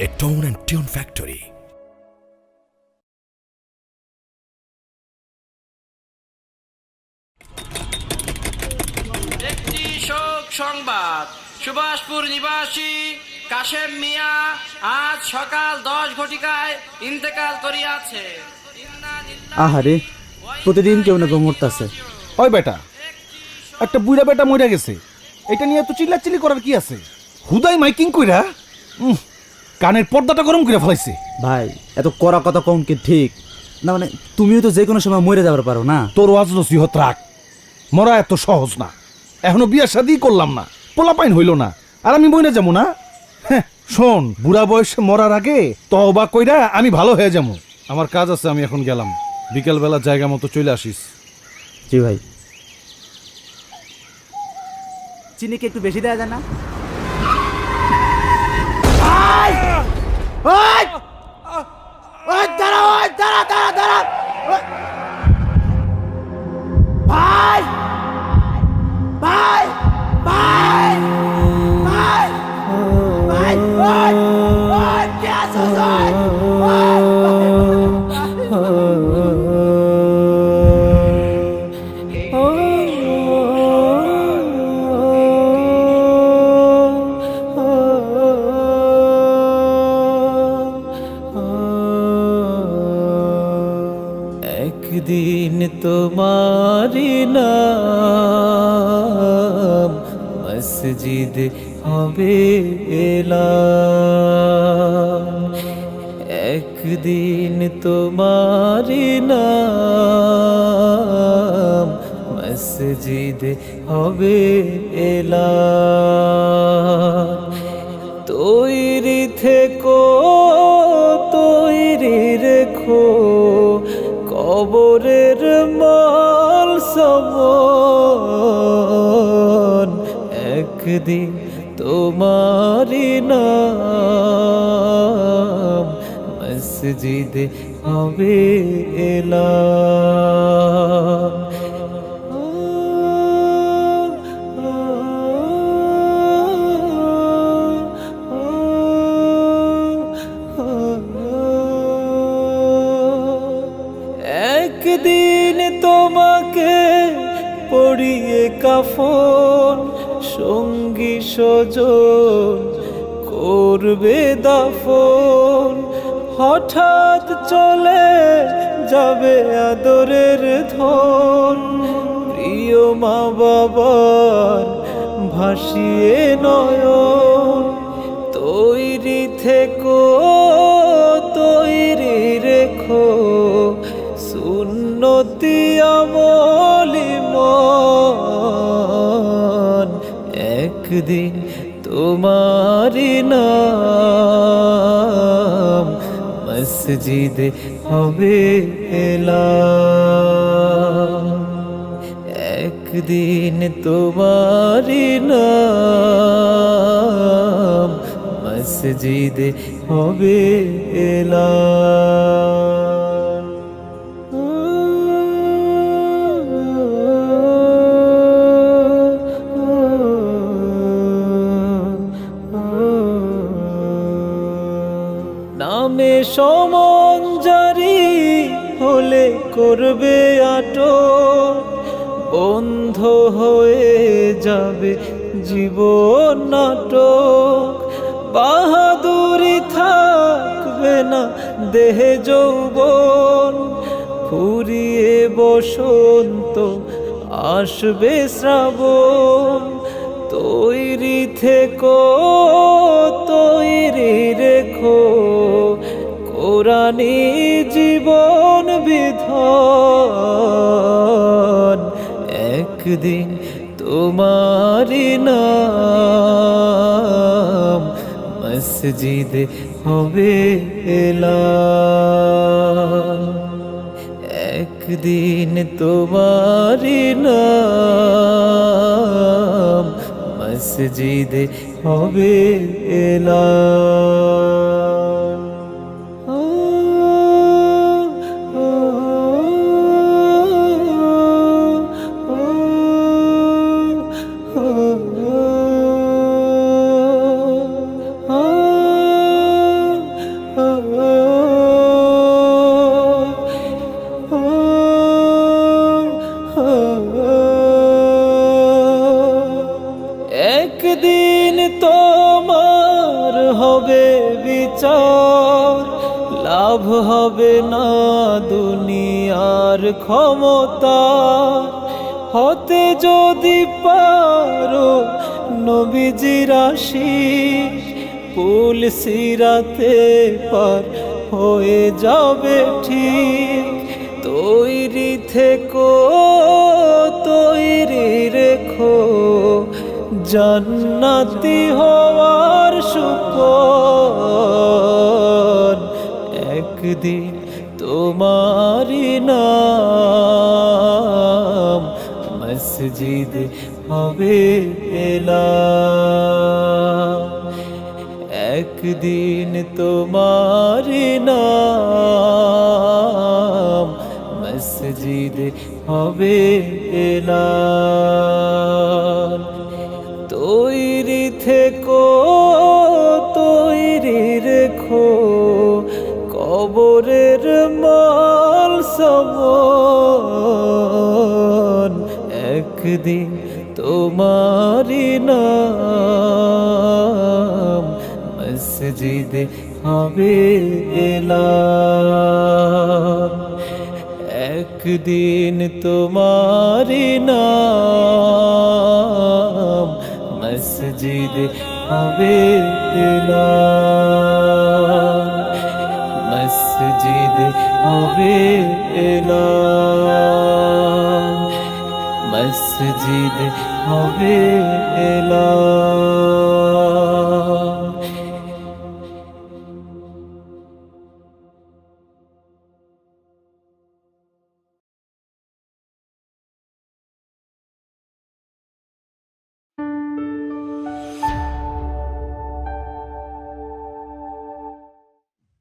a tone and tune factory. একটি শোক সংবাদ। সুভাষপুর নিবাসী কাশেম মিয়া আজ সকাল 10 ঘটিকায় ইন্তেকাল করিয়াছে। আহারে, প্রতিদিন কেউ না কেউ মরতাছে। ওই বেটা, একটা বুড়া বেটা মরে গেছে, এটা নিয়ে এত চিল্লাচিল্লি করার কি আছে? হুদাই মাইকিং কইরা কানের পর্দাটা গরম করে ফেলাইছে। ভাই, এত কড়া কথা কম কি ঠিক না? মানে তুমিও তো যে কোনো সময় মরে যাবার পারো না। তোর ওয়াজ নসিহত রাখ, মরা এত সহজ না। এখনো বিয়া শাদি করলাম না, পোলাপাইন হইল না, আর আমি মরে যাবো না? শোন, বুড়া বয়সে মরার আগে তওবা কইরা আমি ভালো হয়ে যাবো। আমার কাজ আছে, আমি এখন গেলাম। বিকেলবেলা জায়গা মতো চলে আসিস। জি ভাই। চিনি কি একটু বেশি দেয়া যায় না? ভাই ভাই ভাই ভাই ভাই ভাই ভাই কে আছো ভাই? একদিন তোমারি নাম মসজিদ হবে এলাম। একদিন তোমারি নাম মসজিদ হবে এলাম। তৈরি থেকো, তৈরি রেখো কবরের মাল সমান। একদিন তোমারি নাম মসজিদ হবে এলাম। একদিন তোমাকে পরিয়ে কাফন, সঙ্গী স্বজন করবে দাফন। হঠাৎ চলে যাবে আদরের ধন, প্রিয় মা বাবার ভাসিয়ে নয়ন। তৈরি থেকো, তৈরি রেখো সুন্নতি আমলি মন। একদিন তোমারি নাম মসজিদ হবে এলাম। একদিন তোমারি নাম মসজিদ হবে এলাম। নামে সমন জারি হলে করবে আটক, বন্ধ হয়ে যাবে জীবন নাটক। বাহাদুরি থাকবে না দেহে যৌবন, ফুরিয়ে বসন্ত আসবে শ্রাবণ। তৈরি থেকো, তৈরি রেখো কোরআনি জীবন বিধান। একদিন তোমারি নাম মসজিদ হবে এলাম। একদিন তোমারি নাম মসজিদ হবে এলাম। চার লাভ হবে না দুনিয়ার ক্ষমতা হতে যদি পারো নবীজির আশিক পুল সিরাতে পার হয়ে যাবে ঠিক তৈরি থেকো তৈরি রেখো জান্নাতি হওয়ার সুপন একদিন তোমারি নাম মসজিদ হবে এলাম একদিন তোমারি নাম মসজিদ হবে এলাম তৈরি থেকো তৈরি রেখো কবরের মাল সমান একদিন তোমারি নাম মসজিদ হবে এলাম একদিন তোমারি নাম মসজিদ হবে এলাম মসজিদ হবে এলাম মসজিদ হবে এলাম